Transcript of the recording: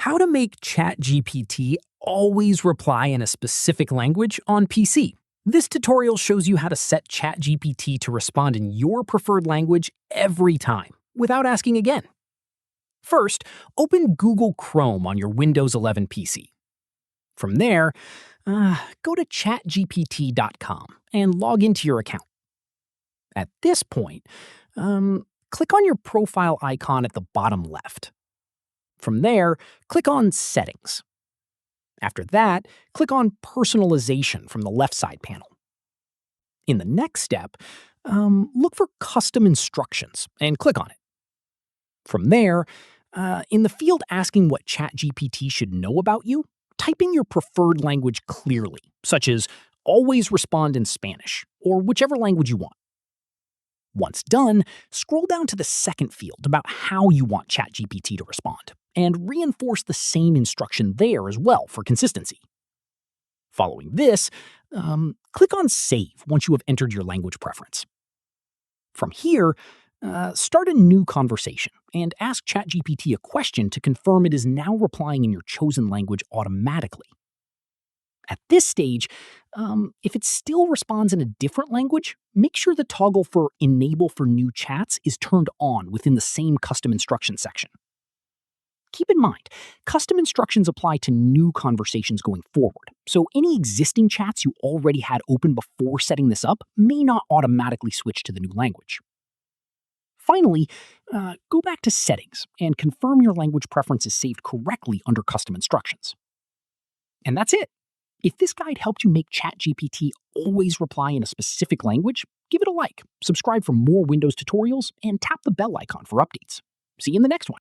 How to make Chatgpt always reply in a specific language on PC. This tutorial shows you how to set Chatgpt to respond in your preferred language every time, without asking again. First, open Google Chrome on your Windows 11 PC. From there, go to chatgpt.com and log into your account. At this point, click on your profile icon at the bottom left. From there, click on Settings. After that, click on Personalization from the left side panel. In the next step, look for Custom Instructions and click on it. From there, in the field asking what Chatgpt should know about you, type in your preferred language clearly, such as always respond in Spanish, or whichever language you want. Once done, scroll down to the second field about how you want Chatgpt to respond, and reinforce the same instruction there as well for consistency. Following this, click on Save once you have entered your language preference. From here, start a new conversation and ask Chatgpt a question to confirm it is now replying in your chosen language automatically. At this stage, if it still responds in a different language, make sure the toggle for Enable for New Chats is turned on within the same custom instructions section. Keep in mind, custom instructions apply to new conversations going forward, so any existing chats you already had open before setting this up may not automatically switch to the new language. Finally, go back to Settings and confirm your language preference is saved correctly under custom instructions. And that's it. If this guide helped you make Chatgpt always reply in a specific language, give it a like, subscribe for more Windows tutorials, and tap the bell icon for updates. See you in the next one.